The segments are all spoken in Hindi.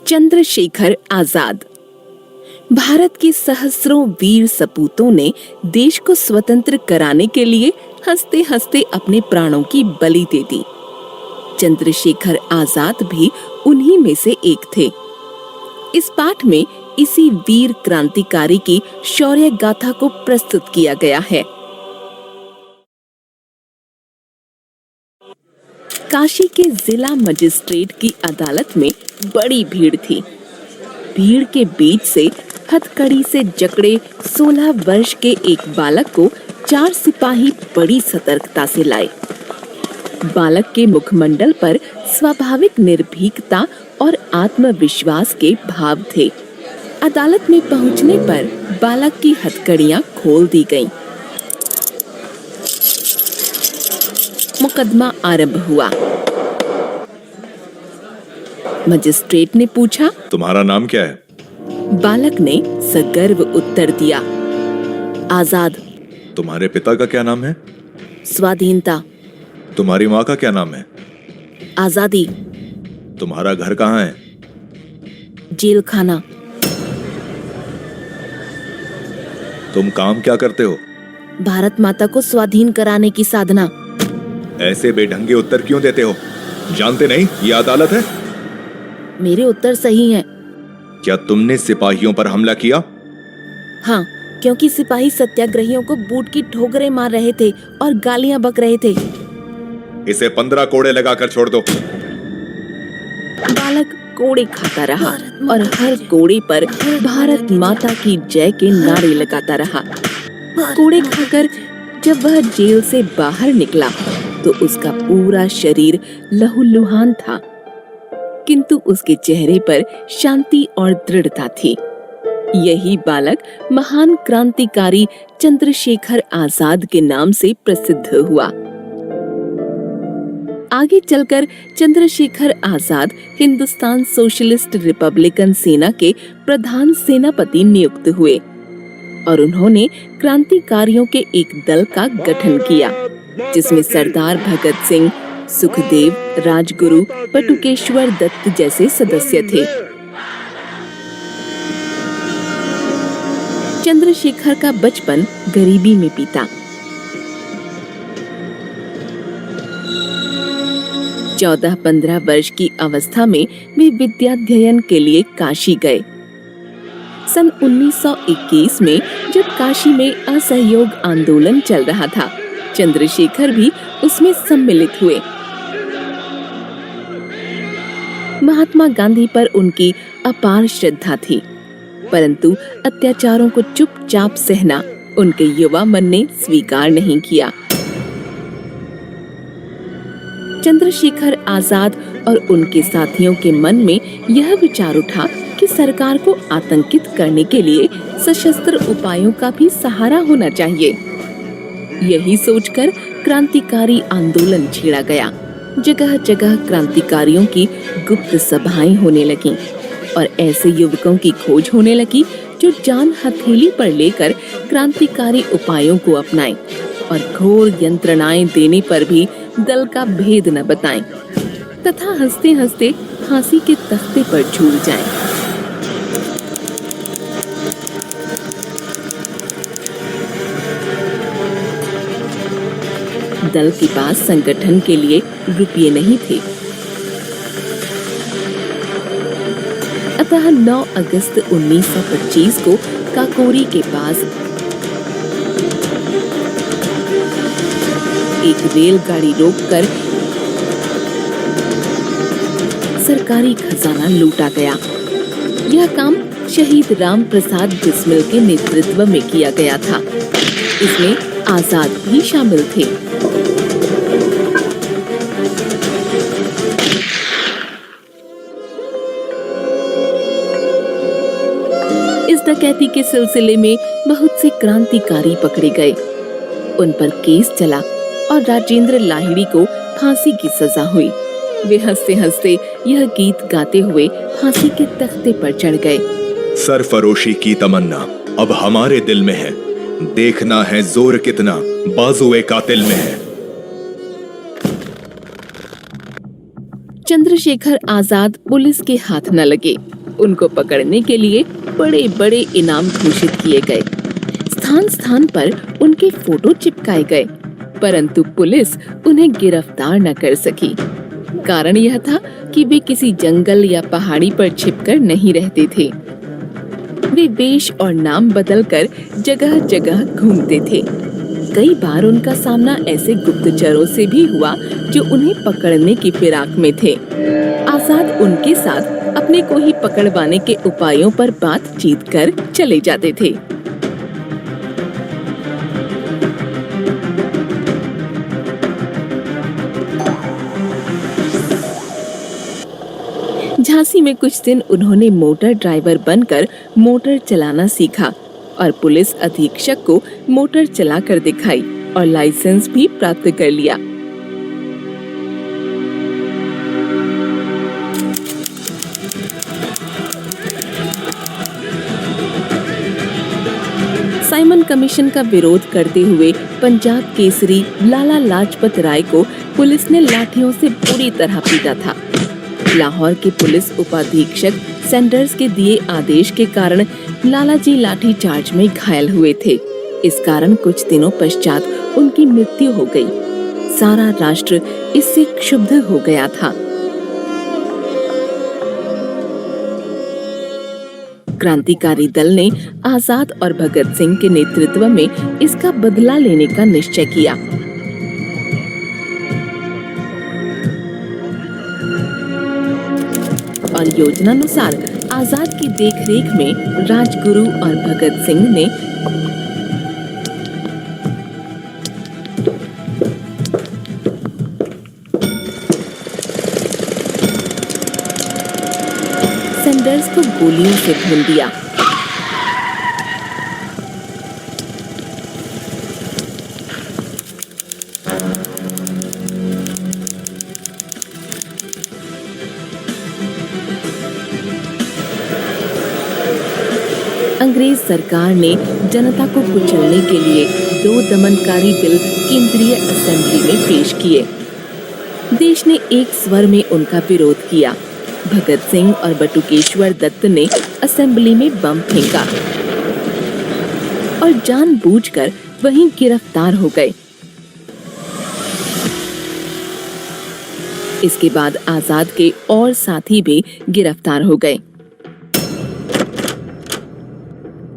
चंद्रशेखर आजाद। भारत के सहस्रों वीर सपूतों ने देश को स्वतंत्र कराने के लिए हंसते हंसते अपने प्राणों की बलि दे दी। चंद्रशेखर आजाद भी उन्हीं में से एक थे। इस पाठ में इसी वीर क्रांतिकारी की शौर्य गाथा को प्रस्तुत किया गया है। काशी के जिला मजिस्ट्रेट की अदालत में बड़ी भीड़ थी। भीड़ के बीच से हथकड़ी से जकड़े 16 वर्ष के एक बालक को 4 सिपाही बड़ी सतर्कता से लाए। बालक के मुखमंडल पर स्वाभाविक निर्भीकता और आत्मविश्वास के भाव थे। अदालत में पहुंचने पर बालक की हथकड़ियां खोल दी गईं। मुकदमा आरंभ हुआ। मजिस्ट्रेट ने पूछा, तुम्हारा नाम क्या है? बालक ने सगर्व उत्तर दिया, आजाद। तुम्हारे पिता का क्या नाम है? स्वाधीनता। तुम्हारी माँ का क्या नाम है? आजादी। तुम्हारा घर कहाँ है? जेल खाना। तुम काम क्या करते हो? भारत माता को स्वाधीन कराने की साधना। ऐसे बेढंगे उत्तर क्यों देते हो? जानते नहीं ये अदालत है? मेरे उत्तर सही हैं। क्या तुमने सिपाहियों पर हमला किया? हाँ, क्योंकि सिपाही सत्याग्रहियों को बूट की ठोकरें मार रहे थे और गालियां बक रहे थे। इसे 15 कोड़े लगाकर छोड़ दो। बालक कोड़े खाता रहा और हर कोड़े पर भारत माता की जय के नारे लगाता रहा। कोड़े खाकर जब वह जेल से बाहर निकला तो उसका पूरा शरीर लहूलुहान था, किंतु उसके चेहरे पर शांति और दृढ़ता थी। यही बालक महान क्रांतिकारी चंद्रशेखर आजाद के नाम से प्रसिद्ध हुआ। आगे चलकर चंद्रशेखर आजाद हिंदुस्तान सोशलिस्ट रिपब्लिकन सेना के प्रधान सेनापति नियुक्त हुए और उन्होंने क्रांतिकारियों के एक दल का गठन किया, जिसमें सरदार भगत सिंह, सुखदेव, राजगुरु, बटुकेश्वर दत्त जैसे सदस्य थे। चंद्रशेखर का बचपन गरीबी में बीता। 14-15 वर्ष की अवस्था में वे विद्याध्ययन के लिए काशी गए। सन 1921 में जब काशी में असहयोग आंदोलन चल रहा था, चंद्रशेखर भी उसमें सम्मिलित हुए। महात्मा गांधी पर उनकी अपार श्रद्धा थी, परंतु अत्याचारों को चुपचाप सहना उनके युवा मन ने स्वीकार नहीं किया। चंद्रशेखर आजाद और उनके साथियों के मन में यह विचार उठा कि सरकार को आतंकित करने के लिए सशस्त्र उपायों का भी सहारा होना चाहिए। यही सोचकर क्रांतिकारी आंदोलन छेड़ा गया। जगह जगह क्रांतिकारियों की गुप्त सभाएं होने लगीं और ऐसे युवकों की खोज होने लगी जो जान हथेली पर लेकर क्रांतिकारी उपायों को अपनाएं और घोर यंत्रणाएं देने पर भी दल का भेद न बताएं तथा हंसते हंसते फांसी के तख्ते पर झूल जाएं। दल के पास संगठन के लिए रुपये नहीं थे, अतः 9 अगस्त 1925 को काकोरी के पास एक रेलगाड़ी रोककर सरकारी खजाना लूटा गया। यह काम शहीद राम प्रसाद बिस्मिल के नेतृत्व में किया गया था। इसमें आजाद भी शामिल थे। इस डकैती के सिलसिले में बहुत से क्रांतिकारी पकड़े गए। उन पर केस चला और राजेंद्र लाहिड़ी को फांसी की सजा हुई। वे हंसते हंसते यह गीत गाते हुए फांसी के तख्ते पर चढ़ गए। सरफरोशी की तमन्ना अब हमारे दिल में है, देखना है जोर कितना बाजुए कातिल में है। चंद्रशेखर आजाद पुलिस के हाथ न लगे। उनको पकड़ने के लिए बड़े बड़े इनाम घोषित किए गए। स्थान स्थान पर उनके फोटो चिपकाए गए, परंतु पुलिस उन्हें गिरफ्तार न कर सकी। कारण यह था कि वे किसी जंगल या पहाड़ी पर छिपकर नहीं रहते थे। वे वेश और नाम बदलकर जगह जगह घूमते थे। कई बार उनका सामना ऐसे गुप्तचरों से भी हुआ जो उन्हें पकड़ने की फिराक में थे। आजाद उनके साथ अपने को ही पकड़वाने के उपायों पर बातचीत कर चले जाते थे। झांसी में कुछ दिन उन्होंने मोटर ड्राइवर बनकर मोटर चलाना सीखा और पुलिस अधीक्षक को मोटर चलाकर दिखाई और लाइसेंस भी प्राप्त कर लिया। साइमन कमीशन का विरोध करते हुए पंजाब केसरी लाला लाजपत राय को पुलिस ने लाठियों से बुरी तरह पीटा था। लाहौर के पुलिस उपाधीक्षक सैंडर्स के दिए आदेश के कारण लालाजी लाठी चार्ज में घायल हुए थे। इस कारण कुछ दिनों पश्चात उनकी मृत्यु हो गई। सारा राष्ट्र इससे क्षुब्ध हो गया था। क्रांतिकारी दल ने आजाद और भगत सिंह के नेतृत्व में इसका बदला लेने का निश्चय किया। और योजनानुसार आजाद की देखरेख में राजगुरु और भगत सिंह ने सैंडर्स को गोलियों से भून दिया। अंग्रेज सरकार ने जनता को कुचलने के लिए 2 दमनकारी बिल केंद्रीय असेंबली में पेश किए। देश ने एक स्वर में उनका विरोध किया। भगत सिंह और बटुकेश्वर दत्त ने असेंबली में बम फेंका और जानबूझकर वहीं गिरफ्तार हो गए। इसके बाद आजाद के और साथी भी गिरफ्तार हो गए।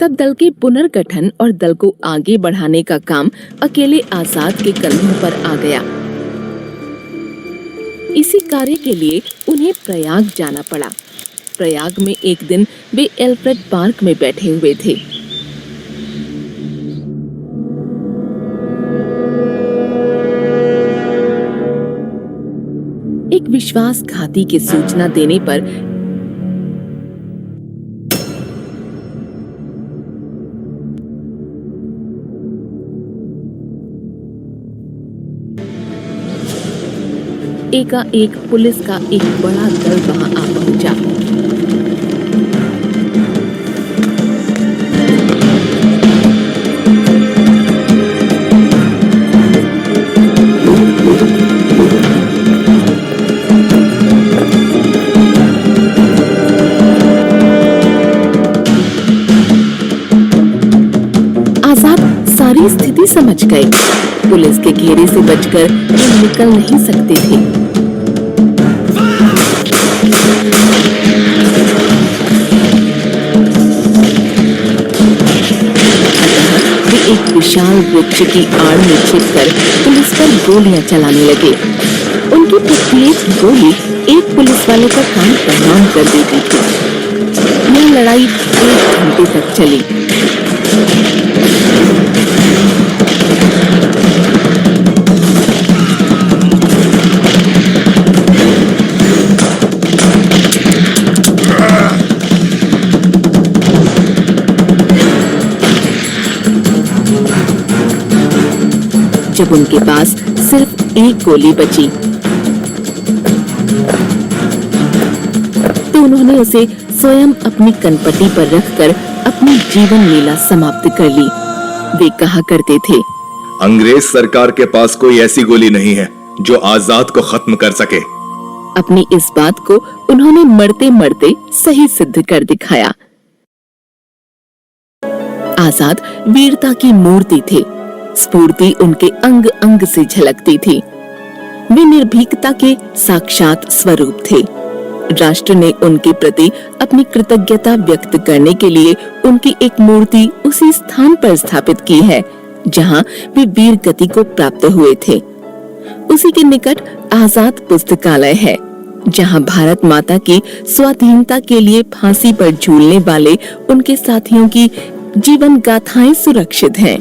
तब दल के पुनर्गठन और दल को आगे बढ़ाने का काम अकेले आजाद के कंधों पर आ गया। इसी कार्य के लिए उन्हें प्रयाग जाना पड़ा। प्रयाग में एक दिन वे एल्फ्रेड पार्क में बैठे हुए थे। एक विश्वासघाती की सूचना देने पर एकाएक पुलिस का एक बड़ा दल वहां आ पहुंचा। आजाद सारी स्थिति समझ गए। पुलिस के घेरे से बचकर वे निकल नहीं सकते थे। वे एक विशाल वृक्ष की आड़ में छिपकर पुलिस पर गोलियां चलाने लगे। उनकी प्रत्येक गोली एक पुलिस वाले का कान तमाम कर देती थी। यह लड़ाई 1 घंटे तक चली। जब उनके पास सिर्फ एक गोली बची तो उन्होंने उसे स्वयं अपनी कनपटी पर रखकर अपनी जीवन लीला समाप्त कर ली। वे कहा करते थे, अंग्रेज सरकार के पास कोई ऐसी गोली नहीं है जो आजाद को खत्म कर सके। अपनी इस बात को उन्होंने मरते मरते सही सिद्ध कर दिखाया। आजाद वीरता की मूर्ति थे। स्फूर्ति उनके अंग अंग से झलकती थी। वे निर्भीकता के साक्षात स्वरूप थे। राष्ट्र ने उनके प्रति अपनी कृतज्ञता व्यक्त करने के लिए उनकी एक मूर्ति उसी स्थान पर स्थापित की है जहां वे वीर गति को प्राप्त हुए थे। उसी के निकट आजाद पुस्तकालय है, जहां भारत माता की स्वाधीनता के लिए फांसी पर झूलने वाले उनके साथियों की जीवन गाथाएं सुरक्षित हैं।